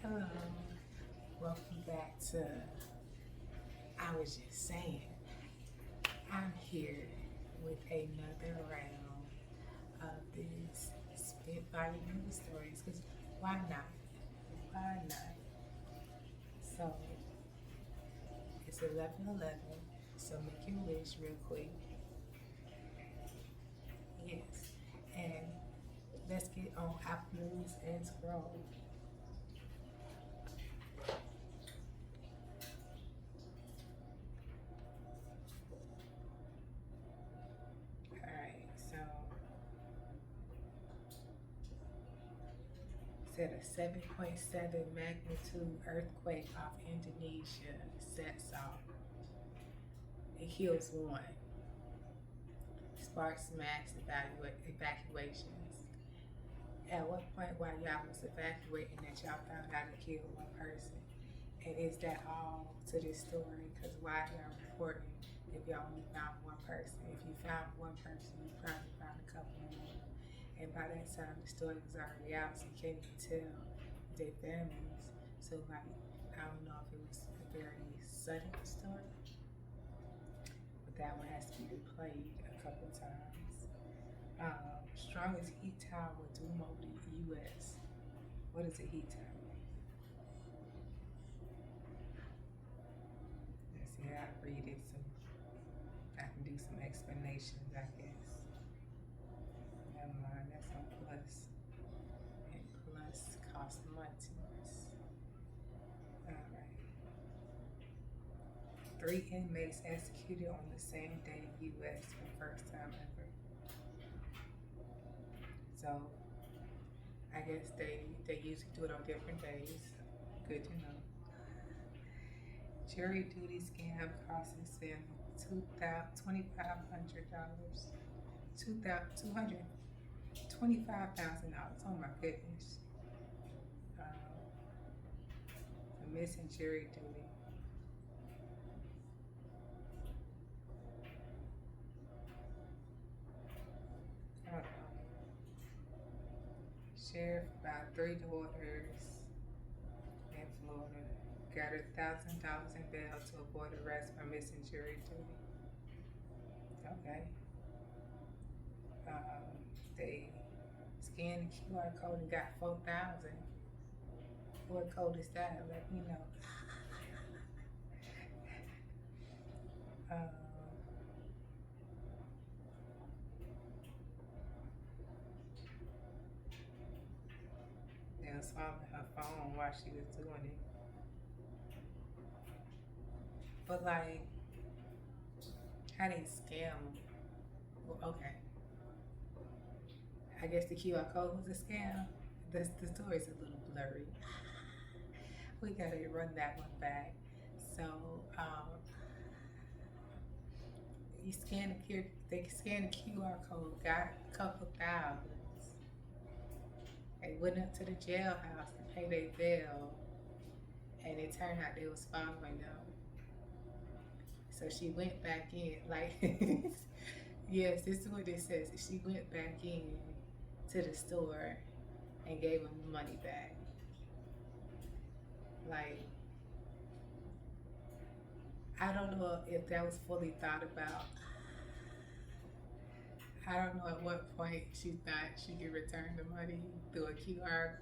Hello, welcome back to I Was Just Saying. I'm here with another round of these Spitfire movie stories because why not? Why not? So it's 11:11, so make your wish real quick. Yes, and let's get on Apple News and scroll. Alright, so said a 7.7 magnitude earthquake off Indonesia sets off. It kills one, sparks mass evacuations. At what point while y'all was evacuating that y'all found out it killed one person? And is that all to this story? Because why y'all reporting if y'all only found one person? If you found one person, you probably found a couple more. And by that time, the story was already out, so you can't even tell their families. So, like, I don't know if it was a very sudden story, but that one has to be replayed a couple times. Strongest heat tower to move the U.S. What is a heat tower? Let's see, I read it so I can do some explanations, I guess. Never mind, that's on plus. And plus cost months. Alright. 3 inmates executed on the same day in U.S. for the first time ever. So I guess they usually do it on different days. Good to know. Jury duty scam costs his family $2,500. $225,000. Oh my goodness. For missing jury duty. Hold on. Sheriff about 3 daughters in Florida got $1,000 in bail to avoid arrest for missing jury duty. Okay. They scanned the QR code and got 4,000. What code is that? Let me know. They was following her phone while she was doing it. But like, how they scam? Well, okay. I guess the QR code was a scam. The story's a little blurry. We gotta run that one back. So, you they scanned the QR code, got a couple thousands. They went up to the jailhouse to pay their bill, and it turned out they was following them. So she went back in, like, yes, this is what it says. She went back in to the store and gave them the money back. Like, I don't know if that was fully thought about. I don't know at what point she thought she could return the money through a QR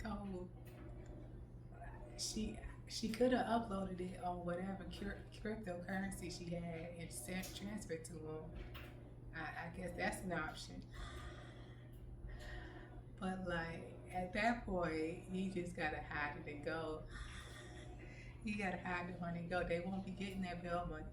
code. She could have uploaded it on whatever cryptocurrency she had and transferred to him. I guess that's an option. But like at that point, you just gotta hide it and go. You gotta hide the money and go. They won't be getting that bill money.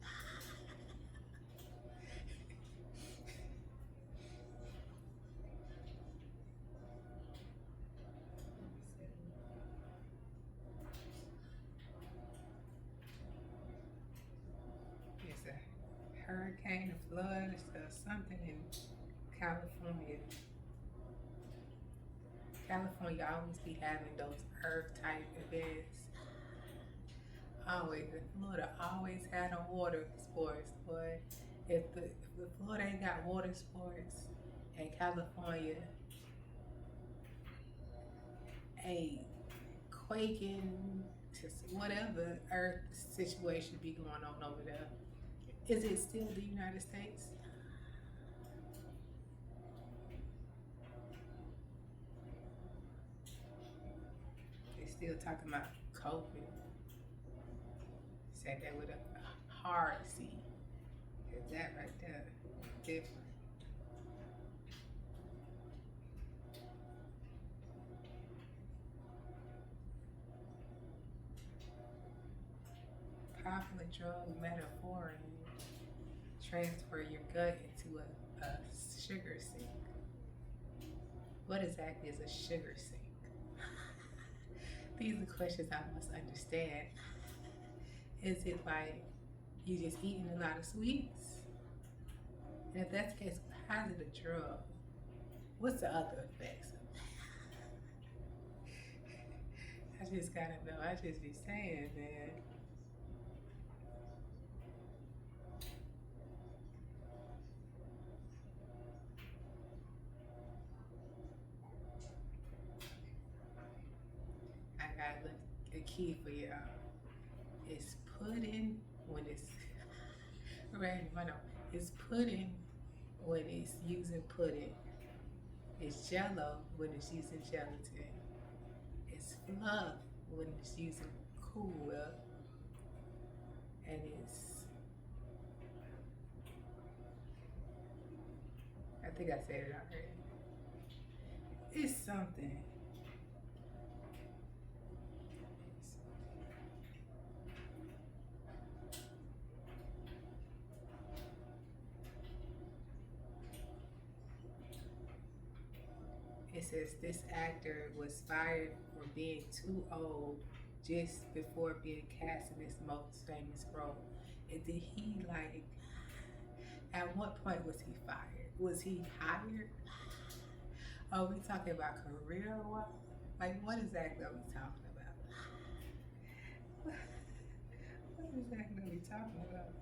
It's a hurricane, a flood, or something in California. California always be having those earth type events. Always, Florida always had a water sports, but if Florida ain't got water sports and California ain't quaking, just whatever earth situation be going on over there. Is it still the United States? They still talking about COVID. Said that with a hard C. Is that right there? Different. Popular drug metaphor and transfer your gut into a sugar sink. What exactly is a sugar sink? These are questions I must understand. Is it like you just eating a lot of sweets? And if that's the case, how is it a drug? What's the other effects? I just gotta know. I just be saying, man. I got a key for y'all. It's pudding when it's random. I know. It's pudding when it's using pudding. It's jello when it's using gelatin. It's fluff when it's using Cool Whip. And I think I said it already. It's something. It says this actor was fired for being too old just before being cast in his most famous role. And did he like? At what point was he fired? Was he hired? Are we talking about career or what? Like, what exactly are we talking about? What exactly are we talking about?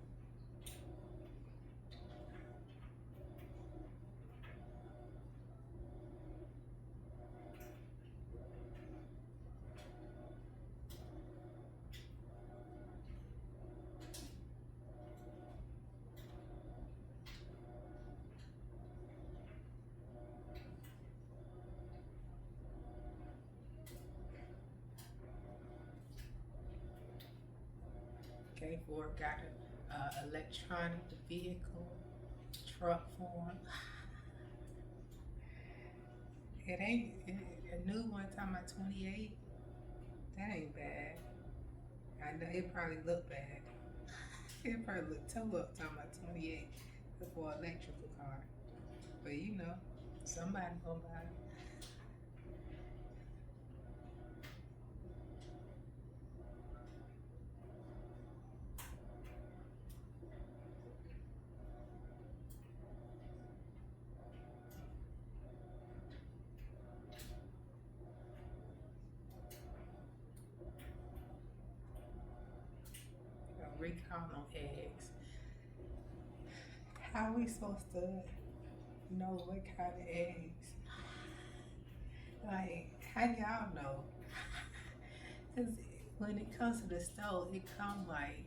Okay, Ford got an electronic vehicle truck form. A new one talking about 28. That ain't bad. I know it probably looked bad. It probably looked toe up talking about 28 for an electrical car. But you know, somebody gonna buy it. A recall on eggs. How are we supposed to know what kind of eggs? Like, how y'all know? Cause when it comes to the stove, it come like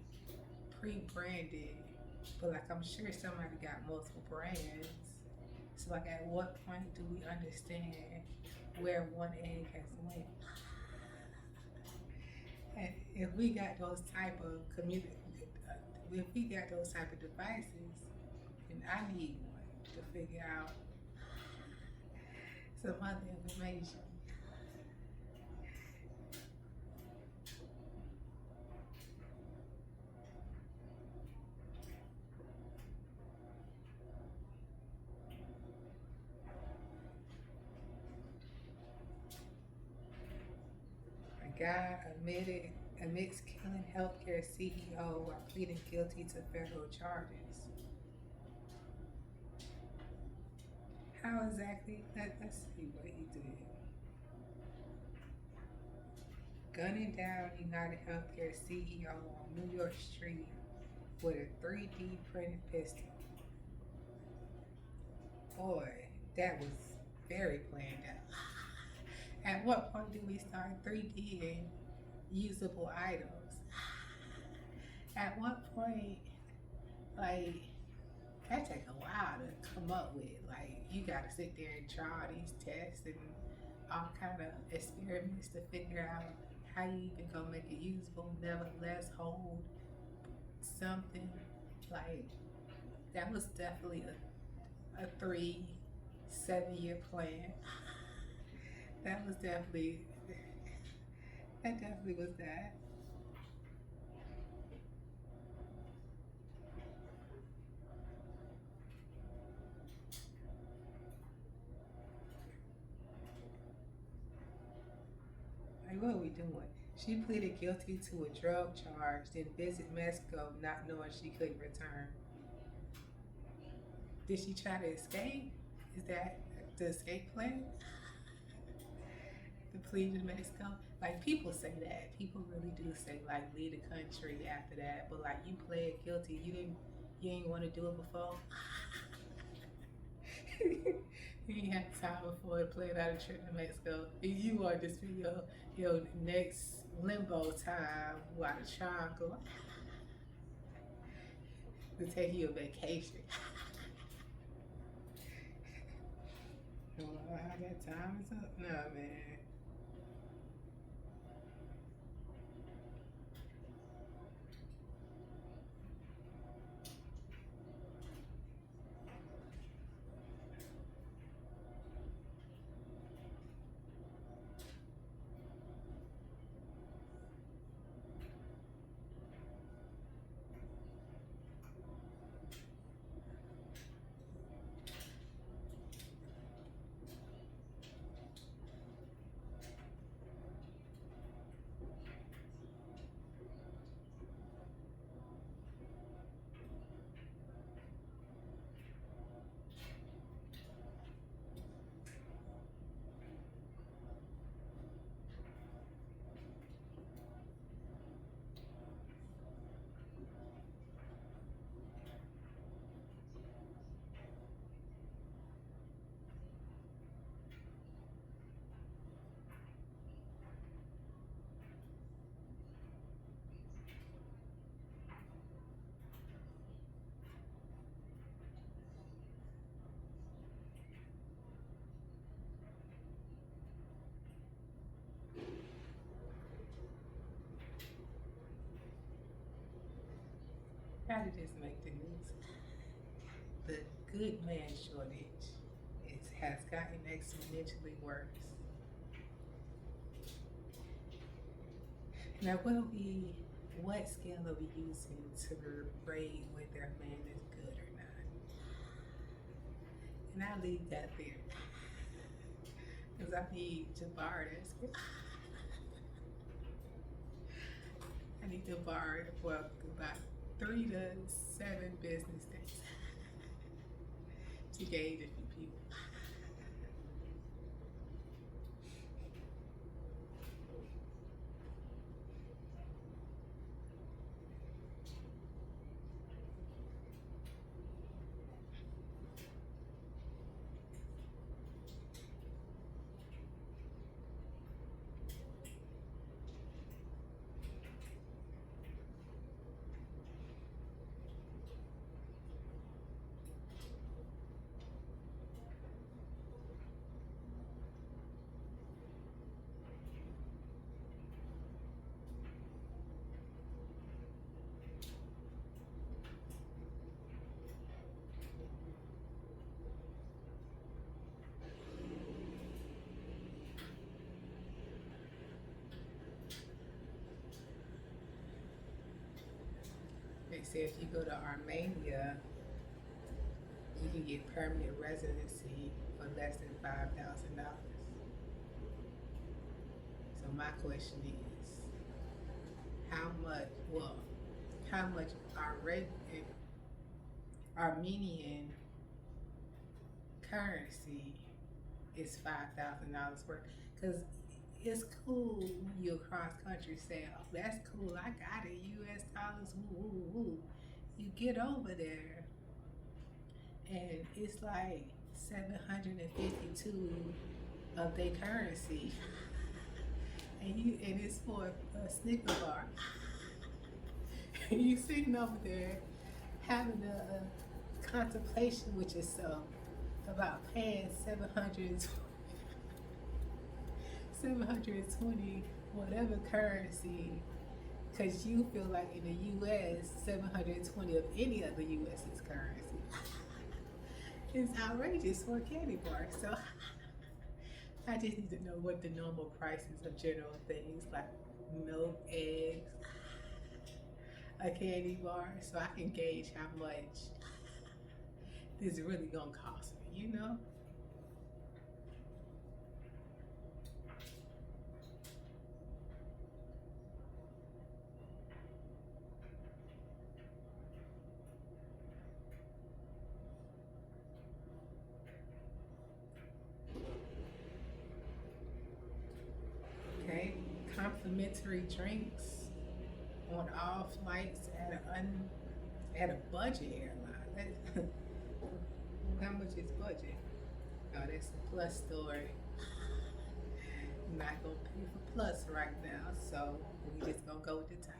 pre-branded, but like I'm sure somebody got multiple brands. So like, at what point do we understand where one egg has went? And if we got those type of if we got those type of devices, then I need one to figure out some other information. A guy admits killing healthcare CEO while pleading guilty to federal charges. How exactly? Let's see what he did. Gunning down United Healthcare CEO on New York Street with a 3D printed pistol. Boy, that was very planned out. At what point do we start 3Ding usable items? At what point, like, that take a while to come up with. Like, you gotta sit there and draw these tests and all kind of experiments to figure out how you even gonna make it usable, nevertheless hold something. Like, that was definitely a 3 7 year plan. That was definitely that definitely was that. Like, what are we doing? She pleaded guilty to a drug charge, then visit Mexico not knowing she couldn't return. Did she try to escape? Is that the escape plan? The plea to Mexico? Like, people say that. People really do say, like, leave the country after that. But, like, you pled guilty. You didn't want to do it before? You ain't had time before to plan out a trip to Mexico. You want to spend your next limbo time while the triangle to take you a vacation. Oh, I got time is up. No, man. How did this make the news? The good man shortage has gotten exponentially worse. Now, what scale are we using to rate whether a man is good or not? And I leave that there. Because I need Jabbar that's good. I need Jabbar for about 3 to 7 business days to gauge a few people. They say if you go to Armenia, you can get permanent residency for less than $5,000. So my question is, how much? Well, how much Armenian currency is $5,000 worth? Because it's cool when you across country say, "Oh, that's cool. I got it. U.S. dollars. Woo, woo, woo." You get over there, and it's like 752 of their currency. and it's for a Snicker bar. And you sitting over there having a contemplation with yourself about paying 720 whatever currency, because you feel like in the US 720 of any other US's currency. It's outrageous for a candy bar. So I just need to know what the normal prices of general things like milk, eggs, a candy bar, so I can gauge how much this is really gonna cost me, you know? Okay, complimentary drinks on all flights at a budget airline. How much is budget? Oh, that's a plus story. I'm not gonna pay for plus right now, so we just gonna go with the title.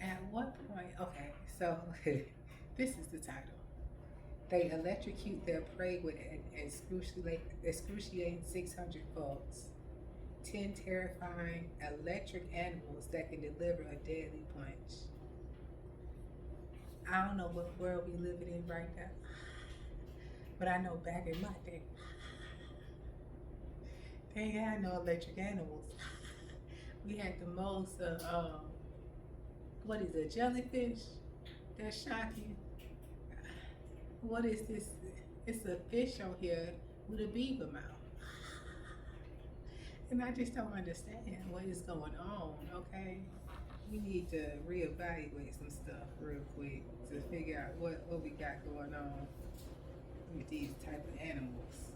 At what point? Okay, so this is the title. They electrocute their prey with an excruciating 600 volts. 10 terrifying electric animals that can deliver a deadly punch. I don't know what world we living in right now, but I know back in my day, they ain't had no electric animals. We had the most, what is it, jellyfish that shock you? What is this? It's a fish on here with a beaver mouth. And I just don't understand what is going on, okay? We need to reevaluate some stuff real quick to figure out what we got going on with these type of animals.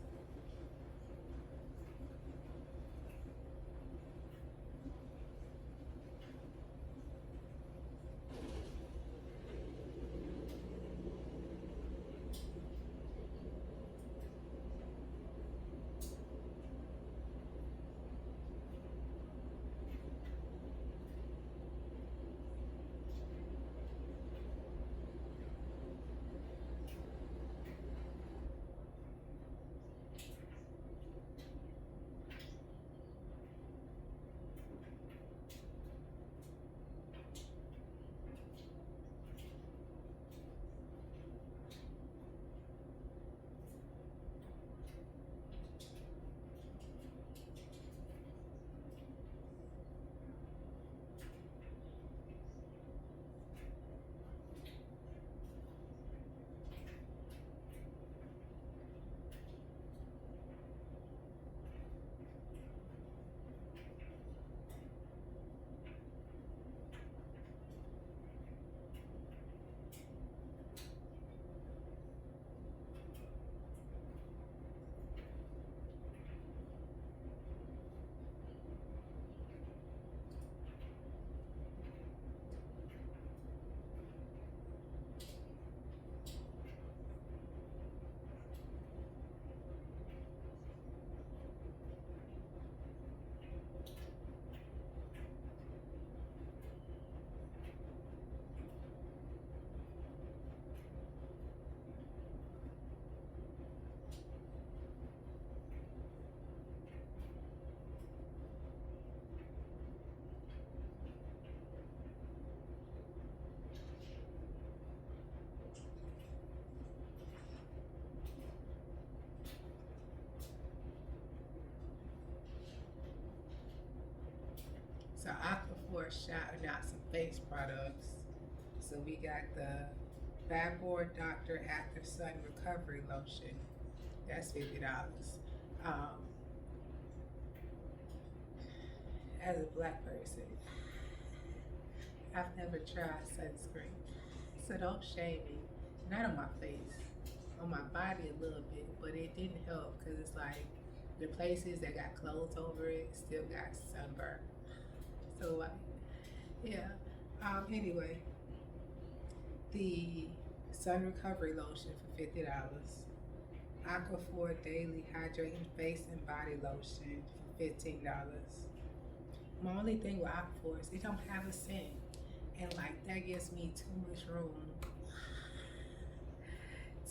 So Aquaphor shouting out some face products. So we got the Fabor Doctor After Sun Recovery Lotion. That's $50. Um, as a black person, I've never tried sunscreen. So don't shame me. Not on my face, on my body a little bit, but it didn't help because it's like the places that got clothes over it still got sunburn. So like, yeah. Anyway, the sun recovery lotion for $50. Aquaphor Daily Hydrating Face and Body Lotion for $15. My only thing with Aquaphor is it don't have a scent. And like that gives me too much room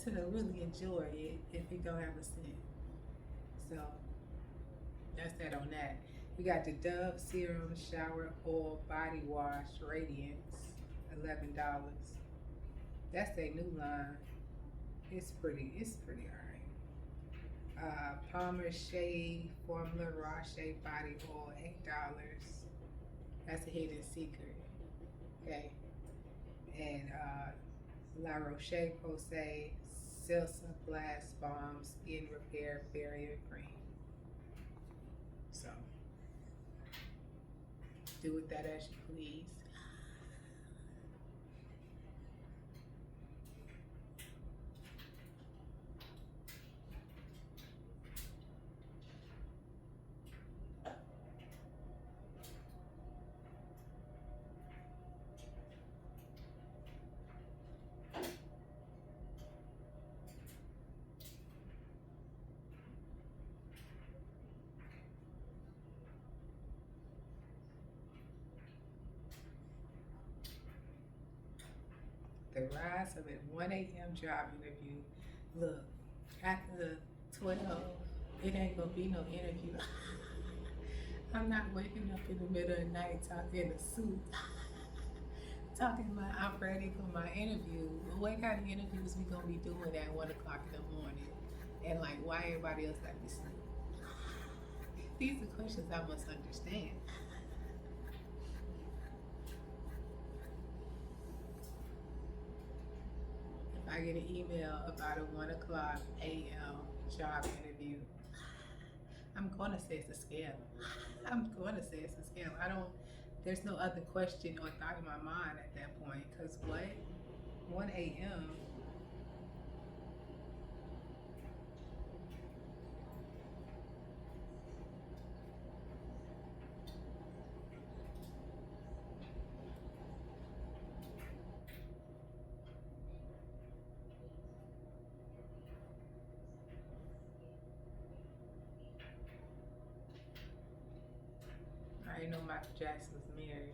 to really enjoy it if it don't have a scent. So that's that on that. We got the Dove Serum Shower Oil Body Wash Radiance, $11. That's their new line. It's pretty alright. Palmer Shea Formula Raw Shea Body Oil, $8. That's a hidden secret. Okay. And La Roche Posay Silsa Blast Balm Skin Repair Barrier Cream. So do with that as you please. The rise of a 1 a.m. job interview. Look, after 12, it ain't gonna be no interview. I'm not waking up in the middle of the night talking in a suit, talking about I'm ready for my interview. What kind of interviews we gonna be doing at 1 o'clock in the morning? And like, why everybody else like to sleep? These are questions I must understand. I get an email about a 1 o'clock a.m. job interview, I'm gonna say it's a scam. I'm gonna say it's a scam. There's no other question or thought in my mind at that point, because what? 1 a.m. I didn't know Michael Jackson was married.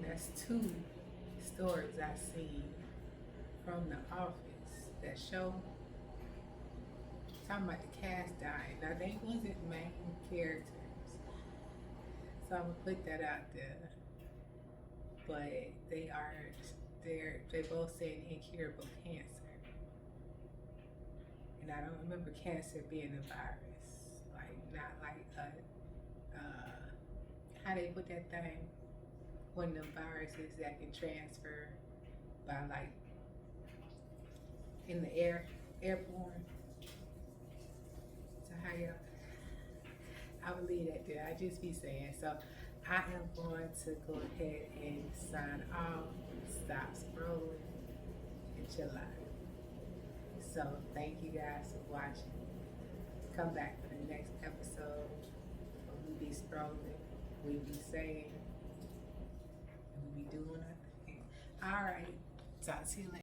That's two stories I seen from The Office that show talking about the cast dying. Now they wasn't main characters, so I'm gonna put that out there. But they both said incurable cancer, and I don't remember cancer being a virus, like not like how they put that thing, one of them viruses that can transfer by like in the airborne. So how y'all, I will leave that there. I just be saying. So I am going to go ahead and sign off, stop scrolling, and chill out. So thank you guys for watching. Come back for the next episode where we be scrolling, we be saying, and we be doing our thing. All right. Talk to you later.